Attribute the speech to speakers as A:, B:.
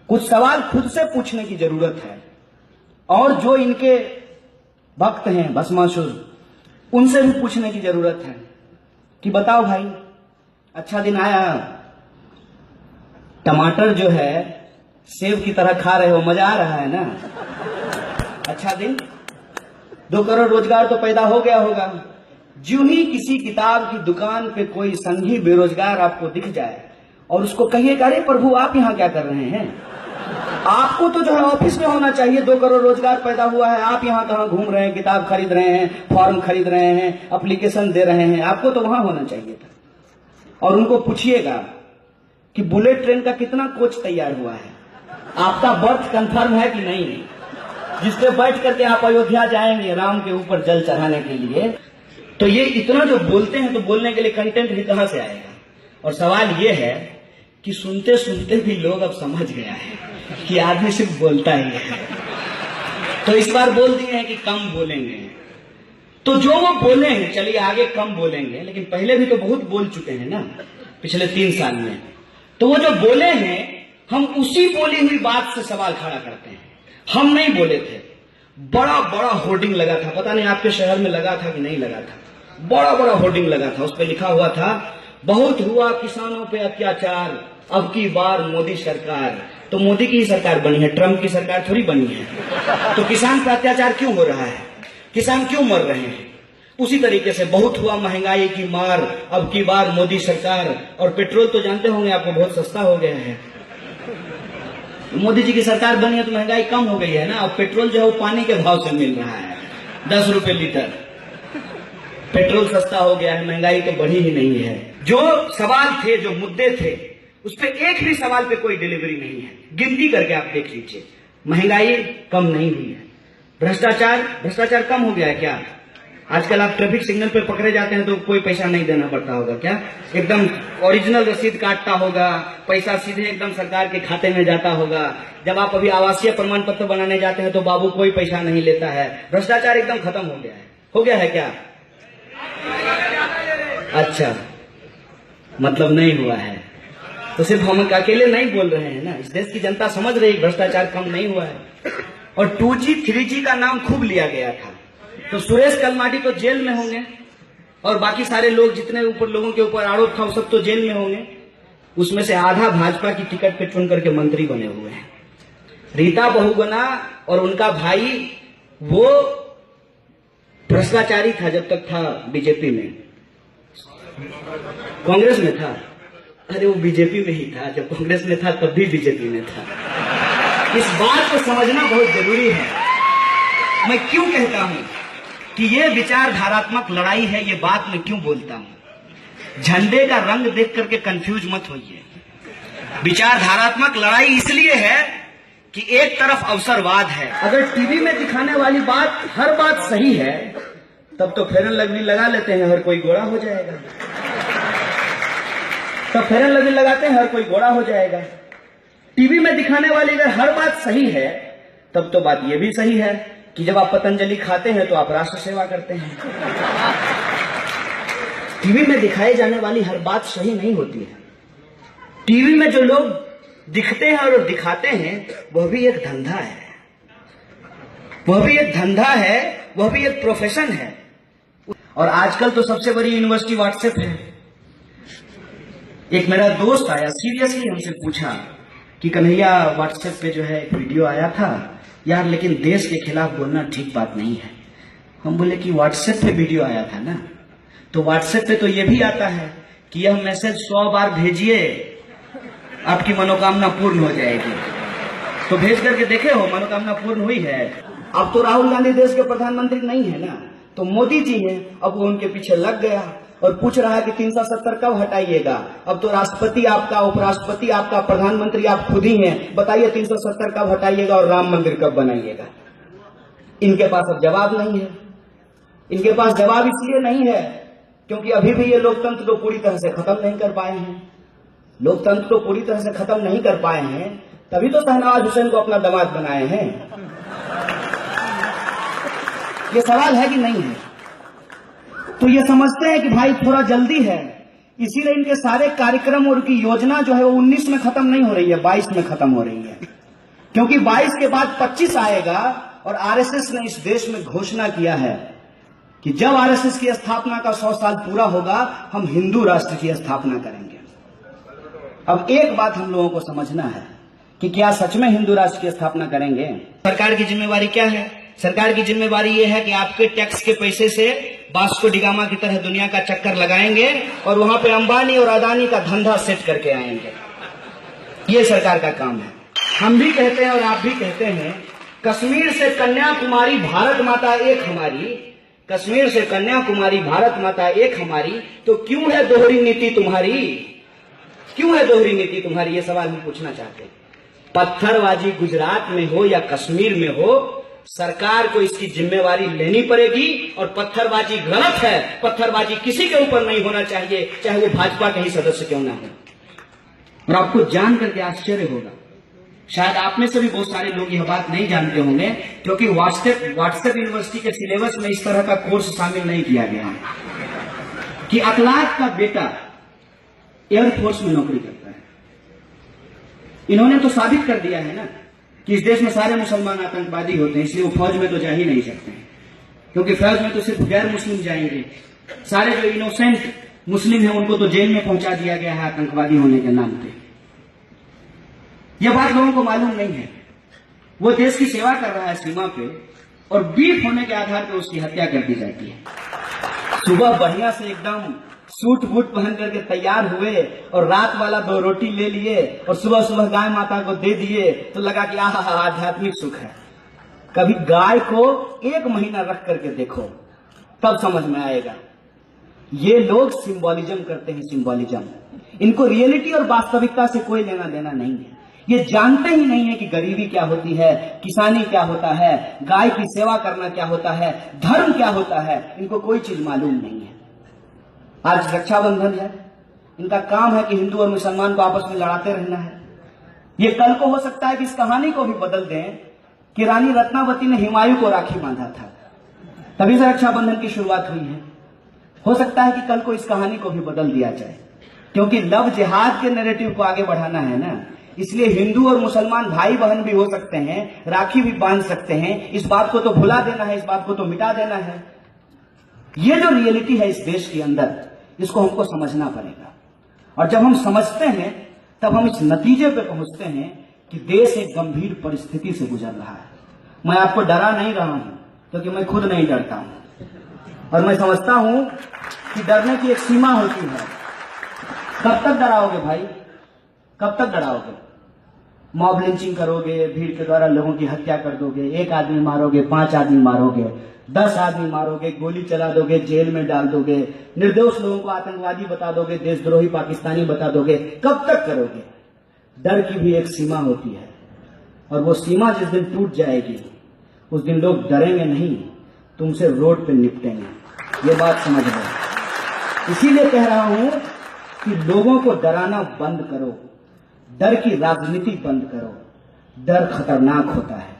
A: कुछ सवाल खुद से पूछने की जरूरत है, और जो इनके भक्त हैं भस्मासुर, उनसे भी पूछने की जरूरत है कि बताओ भाई, अच्छा दिन आया, टमाटर जो है सेब की तरह खा रहे हो, मजा आ रहा है ना? अच्छा दिन, 2 करोड़ रोजगार तो पैदा हो गया होगा। ज्यों ही किसी किताब की दुकान पे कोई संघी बेरोजगार आपको दिख जाए और उसको कहिएगा, अरे प्रभु आप यहाँ क्या कर रहे हैं? आपको तो जो है ऑफिस में होना चाहिए, 2 करोड़ रोजगार पैदा हुआ है, आप यहाँ कहाँ घूम रहे हैं, किताब खरीद रहे हैं, फॉर्म खरीद रहे हैं, एप्लीकेशन दे रहे हैं, आपको तो वहां होना चाहिए था। और उनको पूछिएगा कि बुलेट ट्रेन का कितना कोच तैयार हुआ है, आपका बर्थ कंफर्म है कि नहीं, जिसपे बैठ करके आप अयोध्या जाएंगे राम के ऊपर जल चढ़ाने के लिए। तो ये इतना जो बोलते हैं, तो बोलने के लिए कंटेंट भी कहां से आएगा? और सवाल ये है कि सुनते सुनते भी लोग अब समझ गया है कि आदमी सिर्फ बोलता ही है, तो इस बार बोल दिए हैं कि कम बोलेंगे। तो जो वो बोले हैं, चलिए आगे कम बोलेंगे, लेकिन पहले भी तो बहुत बोल चुके हैं ना पिछले 3 साल में। तो वो जो बोले हैं, हम उसी बोली हुई बात से सवाल खड़ा करते हैं। हम नहीं बोले थे, बड़ा बड़ा होर्डिंग लगा था, पता नहीं आपके शहर में लगा था कि नहीं लगा था, बड़ा बड़ा होर्डिंग लगा था, उस पर लिखा हुआ था, बहुत हुआ किसानों पे अत्याचार, अब की बार मोदी सरकार। तो मोदी की ही सरकार बनी है, ट्रंप की सरकार थोड़ी बनी है। तो किसान पे अत्याचार क्यों हो रहा है, किसान क्यों मर रहे हैं? उसी तरीके से बहुत हुआ महंगाई की मार, अब की बार मोदी सरकार। और पेट्रोल तो जानते होंगे आपको, बहुत सस्ता हो गया है। मोदी जी की सरकार बनी है तो महंगाई कम हो गई है ना। अब पेट्रोल जो है वो पानी के भाव से मिल रहा है, 10 रुपए लीटर। पेट्रोल सस्ता हो गया है, महंगाई तो बढ़ी ही नहीं है। जो सवाल थे, जो मुद्दे थे, उस पर एक भी सवाल पे कोई डिलीवरी नहीं है। गिनती करके आप देख लीजिए, महंगाई कम नहीं हुई है, भ्रष्टाचार कम हो गया है क्या? आजकल आप ट्रैफिक सिग्नल पे पकड़े जाते हैं तो कोई पैसा नहीं देना पड़ता होगा क्या? एकदम ओरिजिनल रसीद काटता होगा, पैसा सीधे एकदम सरकार के खाते में जाता होगा। जब आप अभी आवासीय प्रमाण पत्र बनाने जाते हैं तो बाबू कोई पैसा नहीं लेता है। भ्रष्टाचार एकदम खत्म हो गया है क्या? अच्छा, मतलब नहीं हुआ है, तो सिर्फ हम अकेले नहीं बोल रहे हैं ना, इस देश की जनता समझ रही है भ्रष्टाचार कम नहीं हुआ है। और 2G 3G का नाम खूब लिया गया था, तो सुरेश कलमाडी तो जेल में होंगे, और बाकी सारे लोग जितने ऊपर लोगों के ऊपर आरोप था वो सब तो जेल में होंगे। उसमें से आधा भाजपा की टिकट पे चुन करके मंत्री बने हुए हैं। रीता बहुगुणा और उनका भाई वो भ्रष्टाचारी था जब तक था बीजेपी में, कांग्रेस में था। अरे वो बीजेपी में ही था, जब कांग्रेस में था तब भी बीजेपी में था। इस बात को समझना बहुत जरूरी है। मैं क्यों कहता हूं कि ये विचारधारात्मक लड़ाई है, ये बात मैं क्यों बोलता हूं? झंडे का रंग देख करके कंफ्यूज मत होइए। विचारधारात्मक लड़ाई इसलिए है कि एक तरफ अवसरवाद है। अगर टीवी में दिखाने वाली बात हर बात सही है, तब तो फेयर एंड लवली लगा लेते हैं, हर कोई गोरा हो जाएगा। तब फेयर एंड लवली लगाते हैं, हर कोई गोरा हो जाएगा। टीवी में दिखाने वाली अगर हर बात सही है, तब तो बात यह भी सही है कि जब आप पतंजलि खाते हैं तो आप राष्ट्र सेवा करते हैं। टीवी में दिखाई जाने वाली हर बात सही नहीं होती है। टीवी में जो लोग दिखते हैं और दिखाते हैं, वह भी एक धंधा है, वह भी एक धंधा है, वह भी एक प्रोफेशन है। और आजकल तो सबसे बड़ी यूनिवर्सिटी व्हाट्सएप है। एक मेरा दोस्त आया, सीरियसली हमसे पूछा कि कन्हैया व्हाट्सएप पे जो है एक वीडियो आया था यार, लेकिन देश के खिलाफ बोलना ठीक बात नहीं है। हम बोले कि व्हाट्सएप पे वीडियो आया था ना, तो व्हाट्सएप पे तो ये भी आता है कि यह मैसेज 100 बार भेजिए, आपकी मनोकामना पूर्ण हो जाएगी। तो भेज करके देखे हो, मनोकामना पूर्ण हुई है? अब तो राहुल गांधी देश के प्रधानमंत्री नहीं है ना, तो मोदी जी हैं। अब वो उनके पीछे लग गया और पूछ रहा है कि 370 कब हटाइएगा? अब तो राष्ट्रपति आपका, उपराष्ट्रपति आपका, प्रधानमंत्री आप खुद ही हैं, बताइए 370 कब हटाइएगा और राम मंदिर कब बनाइएगा? इनके पास अब जवाब नहीं है। इनके पास जवाब इसलिए नहीं है क्योंकि अभी भी ये लोकतंत्र को पूरी तरह से खत्म नहीं कर पाए हैं। लोकतंत्र को पूरी तरह से खत्म नहीं कर पाए हैं, तभी तो शहनवाज हुसैन को अपना दामाद बनाए हैं। ये सवाल है कि नहीं है? तो ये समझते हैं कि भाई थोड़ा जल्दी है, इसीलिए इनके सारे कार्यक्रम और उनकी योजना जो है वो 19 में खत्म नहीं हो रही है, 22 में खत्म हो रही है। क्योंकि 22 के बाद 25 आएगा और आरएसएस ने इस देश में घोषणा किया है कि जब आरएसएस की स्थापना का 100 साल पूरा होगा, हम हिंदू राष्ट्र की स्थापना करेंगे। अब एक बात हम लोगों को समझना है कि क्या सच में हिंदू राष्ट्र की स्थापना करेंगे? सरकार की जिम्मेवारी क्या है? सरकार की जिम्मेवारी यह है कि आपके टैक्स के पैसे से वास्को डिगामा की तरह दुनिया का चक्कर लगाएंगे और वहां पे अंबानी और अदानी का धंधा सेट करके आएंगे। ये सरकार का काम है। हम भी कहते हैं और आप भी कहते हैं, कश्मीर से कन्याकुमारी भारत माता एक हमारी, कश्मीर से कन्याकुमारी भारत माता एक हमारी, तो क्यों है दोहरी नीति तुम्हारी? क्यों है दोहरी नीति तुम्हारी? ये सवाल हम पूछना चाहते हैं। पत्थरबाजी गुजरात में हो या कश्मीर में हो, सरकार को इसकी जिम्मेवारी लेनी पड़ेगी। और पत्थरबाजी गलत है, पत्थरबाजी किसी के ऊपर नहीं होना चाहिए, चाहे वो भाजपा के ही सदस्य क्यों ना हो। और आपको जान करके आश्चर्य होगा, शायद आप में से भी बहुत सारे लोग यह बात नहीं जानते होंगे, क्योंकि व्हाट्सएप यूनिवर्सिटी के सिलेबस में इस तरह का कोर्स शामिल नहीं किया गया है कि अखलाक का बेटा एयरफोर्स में नौकरी करता है। इन्होंने तो साबित कर दिया है ना कि इस देश में सारे मुसलमान आतंकवादी होते हैं, इसलिए वो फौज में तो जा ही नहीं सकते हैं, क्योंकि फौज में तो सिर्फ गैर मुस्लिम जाएंगे। सारे जो इनोसेंट मुस्लिम हैं उनको तो जेल में पहुंचा दिया गया है आतंकवादी होने के नाम पे। यह बात लोगों को मालूम नहीं है। वो देश की सेवा कर रहा है सीमा पे, और बीफ होने के आधार पर उसकी हत्या कर दी जाती है। सुबह बढ़िया से एकदम सूट बूट पहन करके तैयार हुए और रात वाला 2 रोटी ले लिए और सुबह सुबह गाय माता को दे दिए, तो लगा कि आहा आध्यात्मिक सुख है। कभी गाय को 1 महीना रख करके देखो, तब समझ में आएगा। ये लोग सिंबोलिज्म करते हैं, सिंबोलिज्म। इनको रियलिटी और वास्तविकता से कोई लेना देना नहीं है। ये जानते ही नहीं है कि गरीबी क्या होती है, किसानी क्या होता है, गाय की सेवा करना क्या होता है, धर्म क्या होता है। इनको कोई चीज मालूम नहीं है। आज रक्षाबंधन है, इनका काम है कि हिंदू और मुसलमान को आपस में लड़ाते रहना है। ये कल को हो सकता है कि इस कहानी को भी बदल दें कि रानी रत्नावती ने हुमायूं को राखी बांधा था, तभी से रक्षाबंधन की शुरुआत हुई है। हो सकता है कि कल को इस कहानी को भी बदल दिया जाए, क्योंकि लव जिहाद के नैरेटिव को आगे बढ़ाना है ना। इसलिए हिंदू और मुसलमान भाई बहन भी हो सकते हैं, राखी भी बांध सकते हैं। इस बात को तो भुला देना है, इस बात को तो मिटा देना है। ये जो रियलिटी है इस देश के अंदर, इसको हमको समझना पड़ेगा। और जब हम समझते हैं तब हम इस नतीजे पे पहुंचते हैं कि देश एक गंभीर परिस्थिति से गुजर रहा है। मैं आपको डरा नहीं रहा हूं, क्योंकि मैं खुद नहीं डरता हूं, और मैं समझता हूं कि डरने की एक सीमा होती है। कब तक डराओगे भाई? कब तक डराओगे? मॉब लिंचिंग करोगे, भीड़ के द्वारा लोगों की हत्या कर दोगे, 1 आदमी मारोगे, 5 आदमी मारोगे, 10 आदमी मारोगे, गोली चला दोगे, जेल में डाल दोगे, निर्दोष लोगों को आतंकवादी बता दोगे, देशद्रोही पाकिस्तानी बता दोगे। कब तक करोगे? डर की भी एक सीमा होती है, और वो सीमा जिस दिन टूट जाएगी, उस दिन लोग डरेंगे नहीं, तुमसे रोड पे निपटेंगे। ये बात समझ लो। इसीलिए कह रहा हूं कि लोगों को डराना बंद करो, डर की राजनीति बंद करो। डर खतरनाक होता है।